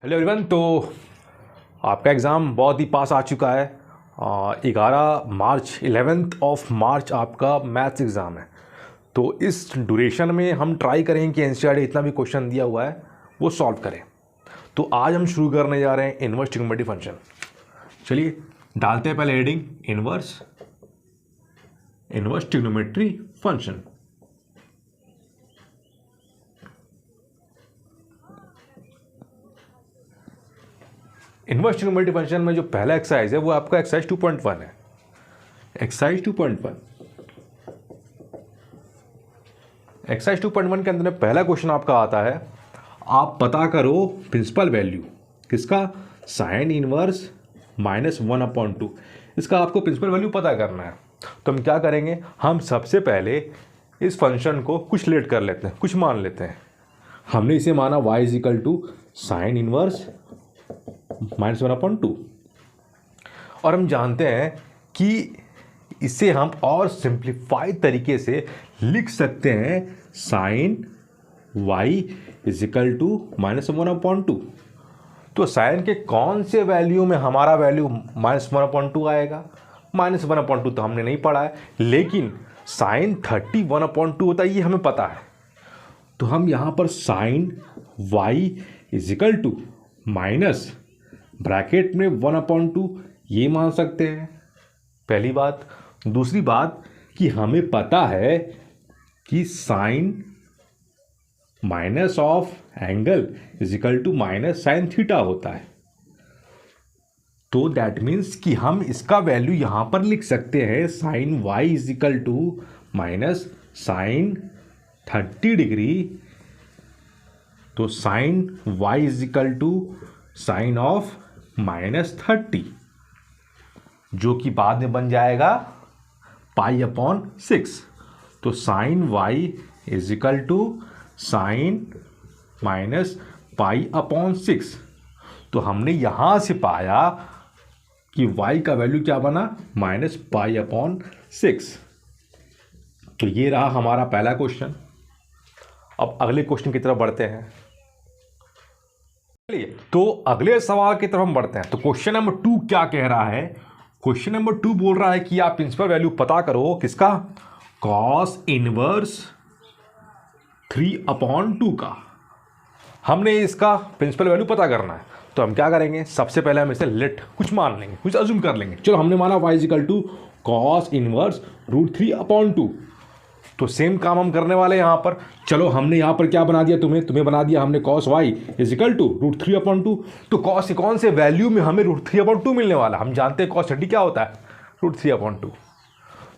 Hello everyone. तो आपका exam बहुत ही पास आ चुका है। 11 मार्च 11 आपका मैथ्स एग्ज़ाम है। तो इस ड्यूरेशन में हम ट्राई करेंगे कि एनसीईआरटी इतना भी क्वेश्चन दिया हुआ है वो सॉल्व करें। तो आज हम शुरू करने जा रहे हैं इन्वर्स ट्रिग्नोमेट्री फंक्शन। चलिए डालते हैं पहले heading inverse trigonometry function. Inverse trigonometry function में जो पहला एक्सरसाइज है वो आपका एक्सरसाइज 2.1 है। एक्सरसाइज 2.1 के अंदर में पहला क्वेश्चन आपका आता है, आप पता करो प्रिंसिपल वैल्यू किसका, साइन इनवर्स -1/2। इसका आपको प्रिंसिपल वैल्यू पता करना है। तो हम क्या करेंगे, हम सबसे पहले इस फंक्शन को कुछ लेट कर लेते हैं, कुछ मान लेते हैं। हमने इसे माना y = साइन इनवर्स -1/2 और हम जानते हैं कि इसे हम और सिंप्लीफाइड तरीके से लिख सकते हैं साइन y = -1/2। तो साइन के कौन से वैल्यू में हमारा वैल्यू -1/2 आएगा? -1/2 तो हमने नहीं पढ़ा है, लेकिन साइन 31/2 होता है, ये हमें पता है। तो हम यहाँ पर साइन y = माइनस ब्रैकेट में 1/2 ये मान सकते हैं, पहली बात। दूसरी बात कि हमें पता है कि sine minus of angle = minus sine theta होता है। तो दैट मीन्स कि हम इसका वैल्यू यहां पर लिख सकते हैं sine y = minus sine 30 degree. तो साइन y = साइन ऑफ -30, जो कि बाद में बन जाएगा π/6। तो साइन y = साइन -π/6। तो हमने यहां से पाया कि y का वैल्यू क्या बना, -π/6। तो ये रहा हमारा पहला क्वेश्चन। अब अगले क्वेश्चन की तरफ बढ़ते हैं। चलिए तो अगले सवाल की तरफ हम बढ़ते हैं। तो क्वेश्चन नंबर 2 क्या कह रहा है? क्वेश्चन नंबर 2 बोल रहा है कि आप प्रिंसिपल वैल्यू पता करो किसका, कॉस इनवर्स 3/2 का। हमने इसका प्रिंसिपल वैल्यू पता करना है। तो हम क्या करेंगे, सबसे पहले हम इसे लेट कुछ मान लेंगे, कुछ अज्यूम कर लेंगे। चलो हमने माना y = कॉस इनवर्स √3/2। तो सेम काम हम करने वाले यहां पर। चलो हमने यहां पर क्या बना दिया, तुम्हें बना दिया हमने cos y = √3/2। तो cos के कौन से वैल्यू में हमें √3/2 मिलने वाला? हम जानते हैं cos 30 क्या होता है, √3/2।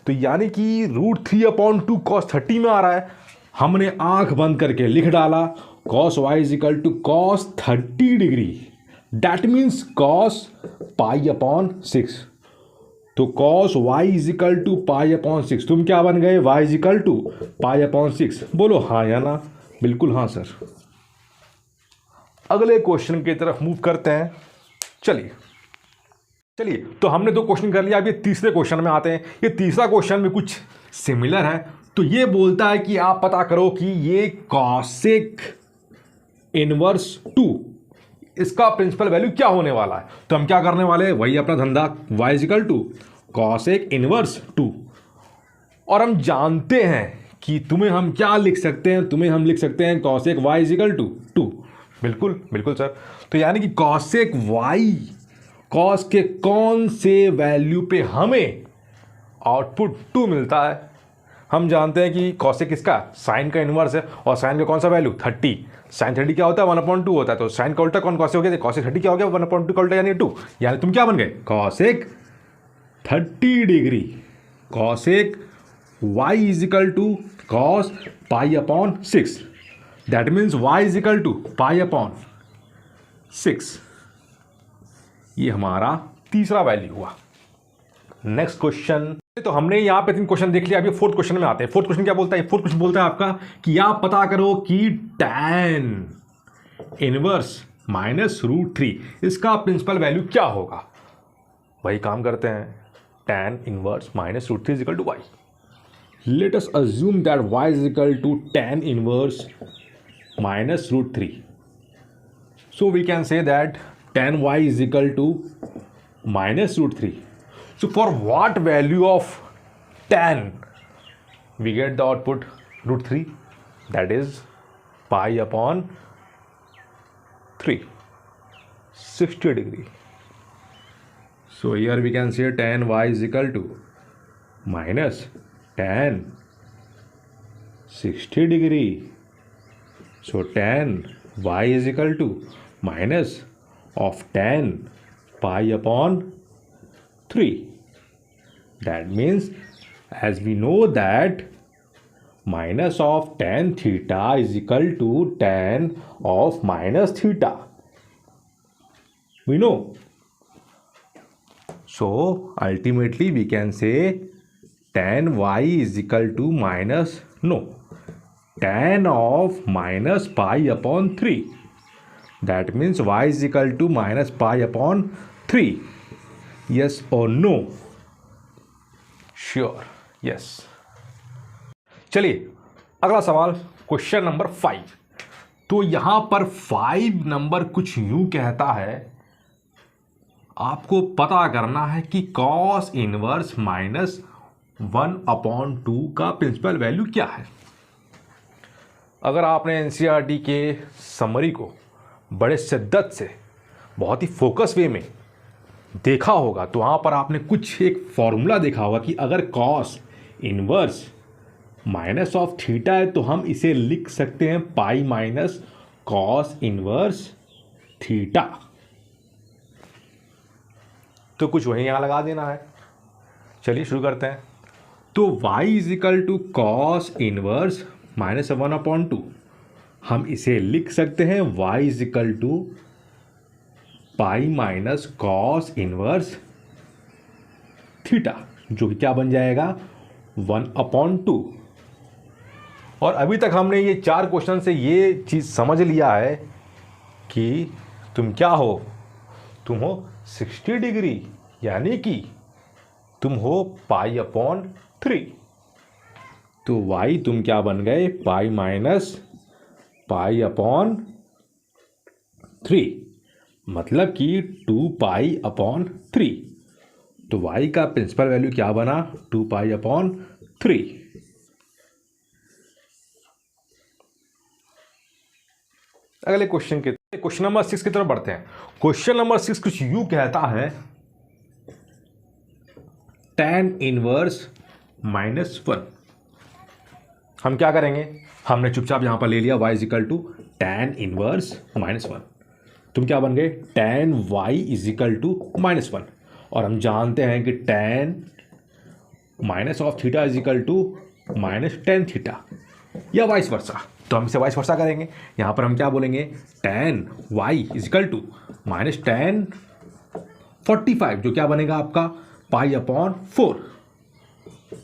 तो यानी कि √3/2 cos 30 में आ रहा है। हमने आंख बंद करके लिख डाला cos y = cos 30 degree, that means cos π/6। तो cos y = π/6। तुम क्या बन गए, y = π/6। बोलो हाँ या ना? बिल्कुल हाँ सर। अगले क्वेश्चन की तरफ मूव करते हैं। चलिए तो हमने 2 क्वेश्चन कर लिया। अब ये तीसरे क्वेश्चन में आते हैं। ये तीसरा क्वेश्चन में कुछ सिमिलर है। तो ये बोलता है कि आप पता करो कि ये कॉसेक इनवर्स 2 इसका प्रिंसिपल वैल्यू क्या होने वाला है। तो हम क्या करने वाले हैं, वही अपना धंधा, y = कॉसेक इनवर्स 2। और हम जानते हैं कि तुम्हें हम क्या लिख सकते हैं, तुम्हें हम लिख सकते हैं कॉसेक y = 2। बिल्कुल सर। तो यानी कि कॉसेक y, कॉस के कौन से वैल्यू पे हमें आउटपुट 2 मिलता है? हम जानते हैं कि कॉसेक किसका, साइन का इनवर्स है। और साइन का कौन सा वैल्यू, 30। साइन 30 क्या होता है, 1/2 होता है। तो साइन का उल्टा कौन, कॉसेक हो गया, कॉसेक 30 क्या हो गया, 1/2 का उल्टा यानी 2। यानी तुम क्या बन गए, cosec 30 degree. Cosec y = cos π/6, that means y = π/6। ये हमारा तीसरा वैल्यू हुआ। Next question. तो हमने यहां पे 3 क्वेश्चन देख लिया। अभी 4th क्वेश्चन में आते हैं। 4th क्वेश्चन क्या बोलता है? 4th क्वेश्चन बोलता है आपका कि आप पता करो कि tan इनवर्स -√3 इसका प्रिंसिपल वैल्यू क्या होगा। वही काम करते हैं, tan inverse -√3 = y। Let us assume that y = tan inverse -√3। So we can say that tan y is equal to minus root 3. So for what value of tan we get the output root 3, that is pi upon 3, 60 degree. So here we can say tan y is equal to minus tan 60 degree. So tan y is equal to minus of tan pi upon 3. That means, as we know that minus of tan theta is equal to tan of minus theta. We know. So ultimately we can say tan y is equal to tan of minus pi upon 3. That means y is equal to minus pi upon 3. Yes or no? Sure. Yes. चलिए अगला सवाल, question number 5। तो यहां पर 5 number कुछ यूं कहता है, आपको पता करना है कि cos इनवर्स माइनस 1/2 का प्रिंसिपल वैल्यू क्या है। अगर आपने एनसीईआरटी के समरी को बड़े शिद्दत से बहुत ही फोकस वे में देखा होगा तो वहाँ पर आपने कुछ एक फॉर्मूला देखा होगा कि अगर cos inverse minus of theta है तो हम इसे लिख सकते हैं pi minus cos inverse theta. तो कुछ वही यहाँ लगा देना है। चलिए शुरू करते हैं। तो y is equal to cos inverse minus 1/2, हम इसे लिख सकते हैं y is equal to pi minus cos inverse theta, जो कि क्या बन जाएगा 1/2। और अभी तक हमने ये 4 क्वेश्चन से ये चीज़ समझ लिया है कि तुम क्या हो, तुम हो 60 डिग्री, यानी कि तुम हो पाई अपॉन 3। तो y तुम क्या बन गए, पाई माइनस पाई अपॉन 3, मतलब कि 2 पाई अपॉन 3। तो y का प्रिंसिपल वैल्यू क्या बना, 2 पाई अपॉन 3। अगले क्वेश्चन नंबर 6 की तरफ बढ़ते हैं। क्वेश्चन नंबर 6 कुछ यूं कहता है, tan इनवर्स -1। हम क्या करेंगे, हमने चुपचाप यहां पर ले लिया y is equal to tan inverse -1। तुम क्या बन गए, tan y is equal to -1। और हम जानते हैं कि tan minus of theta is equal to minus tan theta, या वाइस वर्सा। तो हम इसे वाइस वर्सा करेंगे। यहाँ पर हम क्या बोलेंगे, tan y is equal to minus tan 45, जो क्या बनेगा आपका पाई अपॉन 4।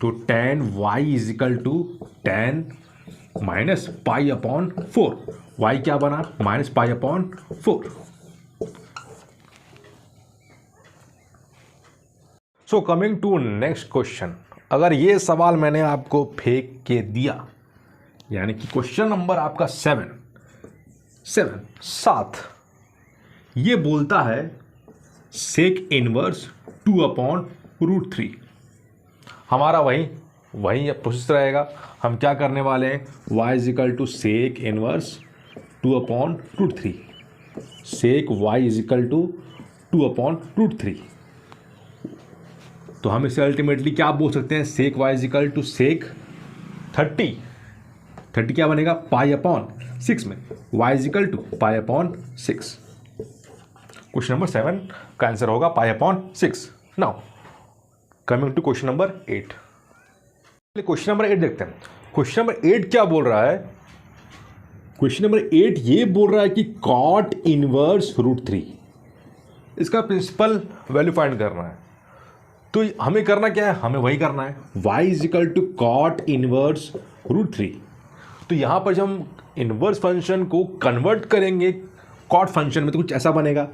तो tan y is equal to tan minus pi upon 4। y क्या बना, minus pi upon 4। So coming to next question. अगर ये सवाल मैंने आपको फेंक के दिया, यानी कि क्वेश्चन नंबर आपका 7, ये बोलता है सेक इनवर्स 2/√3। हमारा वही प्रोसेस रहेगा। हम क्या करने वाले हैं, y is equal to sec inverse 2/√3। Sec y is equal to 2/√3। तो हम इसे अल्टीमेटली क्या बोल सकते हैं, sec y is equal to sec 30 क्या बनेगा, पाई अपॉन 6 में y is equal to pi upon 6। Question number 7 का आंसर होगा pi upon 6। Now coming to question number 8। Question number 8 देखते हैं। क्वेश्चन नंबर 8 क्या बोल रहा है, क्वेश्चन नंबर 8 ये बोल रहा है कि कॉट इनवर्स √3, इसका प्रिंसिपल वैल्यू फाइंड करना है। तो हमें करना क्या है, हमें वही करना है, y is equal to cot inverse √3। तो यहाँ पर जब हम इनवर्स फंक्शन को कन्वर्ट करेंगे कॉट फंक्शन में तो कुछ ऐसा बनेगा,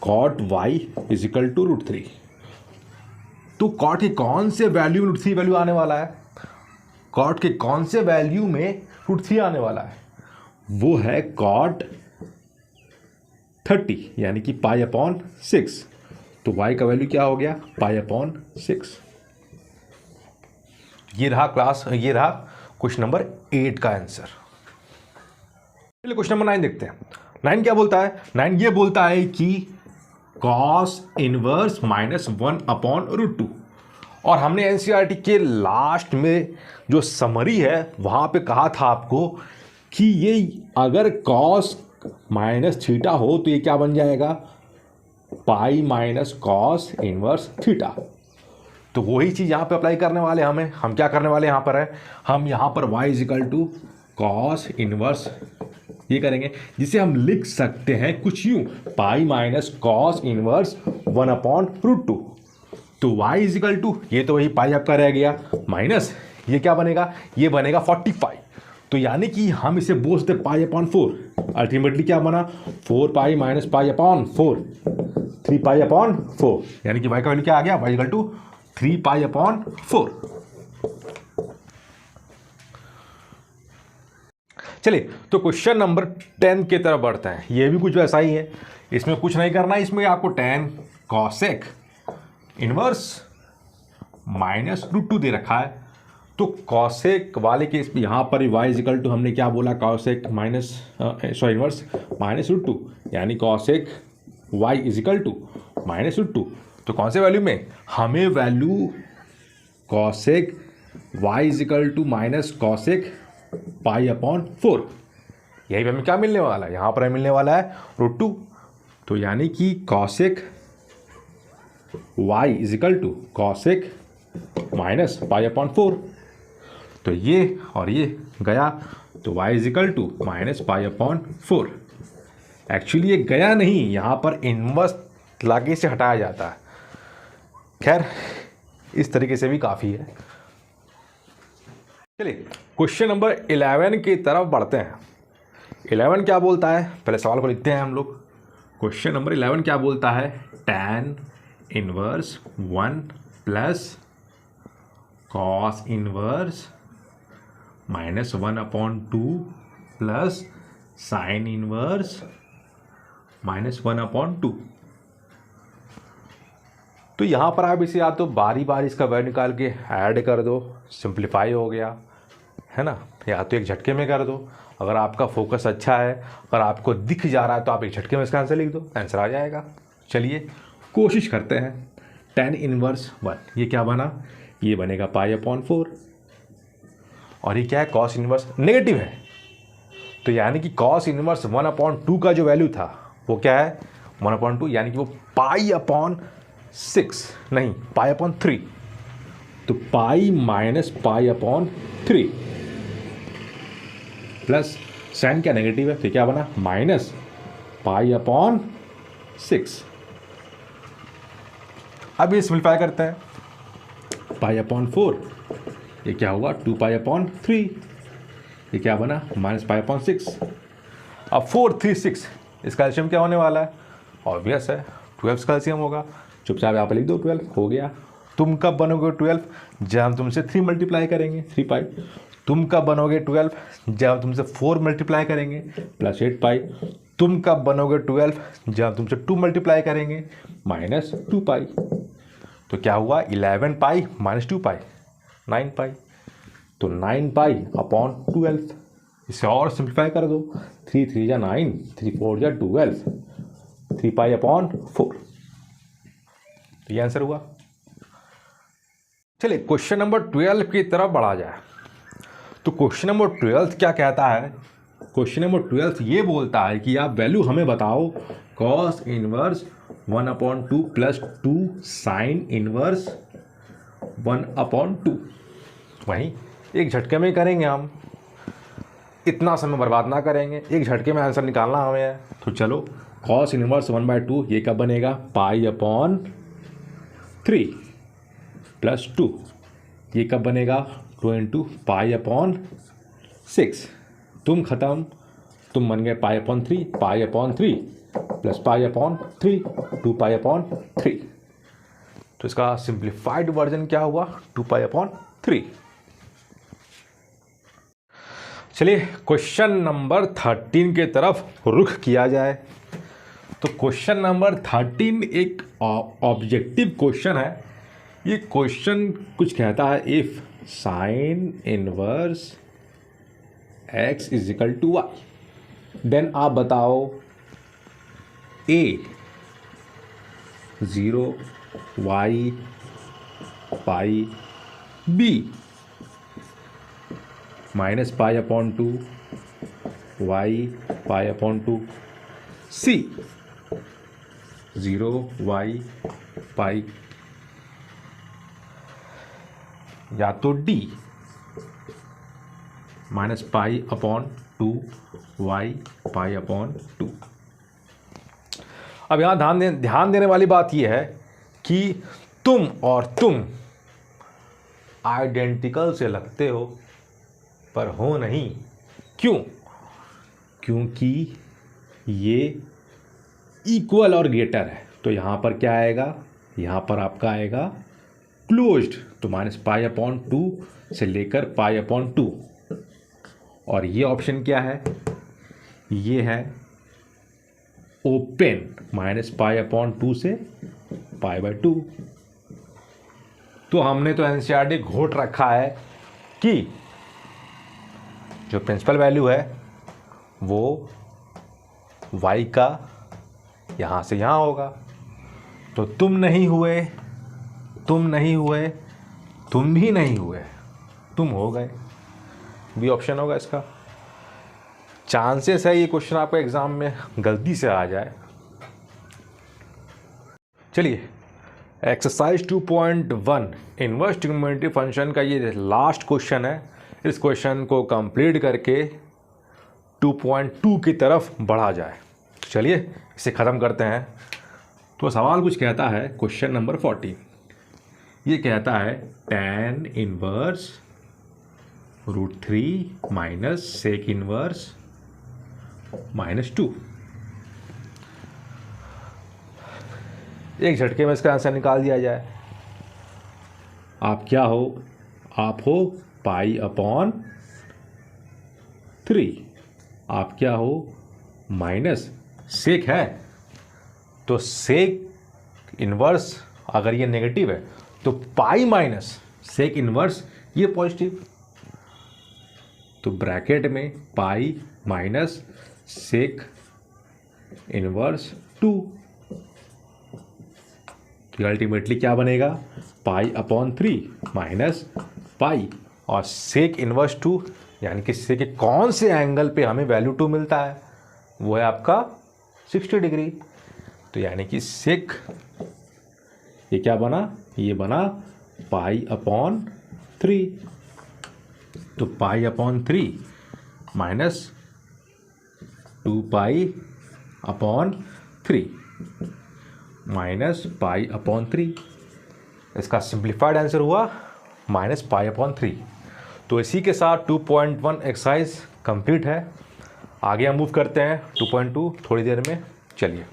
cot y is equal to √3। तो कॉट के कौन से वैल्यू में √3 वैल्यू आने वाला है, कॉट के कौन से वैल्यू में √3 आने वाला है, वो है कॉट 30 यानी कि पाई अपॉन 6। तो y का वैल्यू क्या हो गया, पाई अपॉन 6। ये रहा क्वेश्चन नंबर 8 का आंसर। चलिए क्वेश्चन नंबर 9 देखते हैं। 9 क्या बोलता है, 9 ये बोलता है कि कॉस इनवर्स -1 अपॉन √2। और हमने एनसीईआरटी के लास्ट में जो समरी है वहां पे कहा था आपको कि ये अगर कॉस माइनस थीटा हो तो ये क्या बन जाएगा, पाई माइनस कॉस इनवर्स थीटा। तो वही चीज़ यहाँ पे अप्लाई करने वाले हम क्या करने वाले यहाँ पर है, हम यहाँ पर y is equal to cos inverse ये करेंगे, जिसे हम लिख सकते हैं कुछ यूँ, pi minus cos inverse 1 upon √2। तो y इजिकल टू ये तो वही पाई आपका रह गया, माइनस ये क्या बनेगा, ये बनेगा 45। तो यानी कि हम इसे बोल सकते पाई अपॉन 4। अल्टीमेटली क्या बना, 4 pi minus pi upon 4, 3 pi upon 4। यानी कि y का वैल्यू क्या आ गया, y is equal to 3 pi upon 4। चलिए तो क्वेश्चन नंबर 10 की तरफ बढ़ते हैं। ये भी कुछ वैसा ही है, इसमें कुछ नहीं करना है, इसमें आपको tan कॉसेक इनवर्स -√2 दे रखा है। तो कॉसेक वाले केस में यहाँ पर y इजिकल टू हमने क्या बोला, कॉसेक इनवर्स -√2 यानी कॉसेक y इजिकल टू -√2। तो कौन से वैल्यू में, हमें value cosec y is equal to minus cosec pi upon 4, यही पे हमें क्या मिलने वाला है, यहाँ पर हमें मिलने वाला है √2। तो यानी कि cosec y is equal to cosec minus pi upon 4। तो ये और ये गया, तो y is equal to minus pi upon 4। Actually ये गया नहीं, यहाँ पर इनवर्स लाके से हटाया जाता है। खैर इस तरीके से भी काफ़ी है। चलिए क्वेश्चन नंबर 11 की तरफ बढ़ते हैं। 11 क्या बोलता है, पहले सवाल को लिखते हैं हम लोग। क्वेश्चन नंबर 11 क्या बोलता है, tan inverse 1 plus cos inverse -1 upon 2 plus sine inverse -1 upon 2। तो यहाँ पर आप इसे या तो बारी बारी इसका वैल्यू निकाल के ऐड कर दो, सिंप्लीफाई हो गया है ना, या तो एक झटके में कर दो। अगर आपका फोकस अच्छा है, अगर आपको दिख जा रहा है तो आप एक झटके में इसका आंसर लिख दो, आंसर आ जाएगा। चलिए कोशिश करते हैं। tan इनवर्स 1 ये क्या बना, ये बनेगा पाई अपॉन 4। और ये क्या है, कॉस इनवर्स नेगेटिव है, तो यानी कि कॉस इनवर्स 1 अपॉन 2 का जो वैल्यू था वो क्या है, 1 अपॉन 2, यानी कि वो पाई अपॉन 6 नहीं, पाई अपॉन 3। तो pi minus pi upon 3 plus sign क्या नेगेटिव है, तो क्या बना माइनस पाई अपॉन 6। अब ये सिंप्लीफाई करते हैं, पाई अपॉन 4 ये क्या होगा, 2 पाई अपॉन 3, ये क्या बना माइनस पाई अपॉन 6। अब 4 3 6, इसका एलसीएम क्या होने वाला है, ऑब्वियस है 12 का एलसीएम होगा। चुपचाप यहाँ पर लिख दो 12, हो गया। तुम कब बनोगे 12, जब हम तुमसे 3 मल्टीप्लाई करेंगे, 3 पाई। तुम कब बनोगे 12, जब हम तुमसे 4 मल्टीप्लाई करेंगे, प्लस 8 पाई। तुम कब बनोगे 12, जब हम तुमसे 2 मल्टीप्लाई करेंगे, माइनस 2 पाई। तो क्या हुआ, 11 पाई माइनस 2 पाई, 9 पाई। तो 9 पाई अपॉन 12। इसे और सिंप्लीफाई कर दो, 3 3 जा 9, 3 4 जा 12, 3 पाई अपॉन 4। तो ये आंसर हुआ। चलिए क्वेश्चन नंबर 12 की तरफ बढ़ा जाए। तो क्वेश्चन नंबर 12 क्या कहता है, क्वेश्चन नंबर 12 ये बोलता है कि आप वैल्यू हमें बताओ cos inverse 1 upon 2 plus 2 sine inverse 1 upon 2। वहीं एक झटके में करेंगे हम, इतना समय बर्बाद ना करेंगे, एक झटके में आंसर निकालना हमें है। तो चलो कॉस इनवर्स 1/2 ये कब बनेगा, पाई अपॉन 3 प्लस 2, ये कब बनेगा 2 इंटू पाई अपॉन 6। तुम खत्म, तुम बन गए pi upon 3, pi upon 3 plus pi upon 3, 2 pi upon 3। तो इसका सिंप्लीफाइड वर्जन क्या हुआ, 2 पाई अपॉन 3। चलिए क्वेश्चन नंबर 13 के तरफ रुख किया जाए। तो क्वेश्चन नंबर 13 एक ऑब्जेक्टिव क्वेश्चन है। ये क्वेश्चन कुछ कहता है if sine inverse x is equal to y, then आप बताओ a 0 y pi b minus pi upon 2 y pi upon 2 c 0 y pi, या तो d minus pi upon 2 y pi upon 2। अब यहाँ ध्यान देने वाली बात यह है कि तुम और तुम आइडेंटिकल से लगते हो पर हो नहीं। क्यों? क्योंकि ये इक्वल और ग्रेटर है। तो यहाँ पर क्या आएगा? यहाँ पर आपका आएगा क्लोज्ड, तो माइनस पाई अपॉन 2 से लेकर पाई अपॉन 2। और ये ऑप्शन क्या है? ये है ओपन, माइनस पाई अपॉन 2 से पाई बाय 2। तो हमने तो एनसीईआरटी घोट रखा है कि जो प्रिंसिपल वैल्यू है वो y का यहाँ से यहाँ होगा। तो तुम नहीं हुए, तुम नहीं हुए, तुम भी नहीं हुए, तुम हो गए, बी ऑप्शन होगा इसका। चांसेस है ये क्वेश्चन आपको एग्जाम में गलती से आ जाए। चलिए एक्सरसाइज 2.1 इनवर्स ट्रिग्नोमेट्री फंक्शन का ये लास्ट क्वेश्चन है। इस क्वेश्चन को कंप्लीट करके 2.2 की तरफ बढ़ा जाए। चलिए इसे ख़त्म करते हैं। तो सवाल कुछ कहता है, क्वेश्चन नंबर 14 ये कहता है tan inverse √3 minus sec inverse -2। एक झटके में इसका आंसर निकाल दिया जाए। आप क्या हो? आप हो पाई अपॉन 3। आप क्या हो? माइनस सेक है, तो सेक इनवर्स अगर ये नेगेटिव है तो पाई माइनस सेक इनवर्स ये पॉजिटिव। तो ब्रैकेट में पाई माइनस सेक इनवर्स 2, तो अल्टीमेटली क्या बनेगा? पाई अपॉन 3 माइनस पाई और सेक इनवर्स 2, यानी कि सेक के कौन से एंगल पे हमें वैल्यू 2 मिलता है? वो है आपका 60 डिग्री। तो यानी कि सेक ये क्या बना? ये बना पाई अपॉन 3। तो pi upon 3 minus 2 pi upon 3 minus pi upon 3। इसका सिंप्लीफाइड आंसर हुआ माइनस पाई अपॉन 3। तो इसी के साथ 2.1 एक्सरसाइज कंप्लीट है। आगे हम मूव करते हैं 2.2 थोड़ी देर में। चलिए।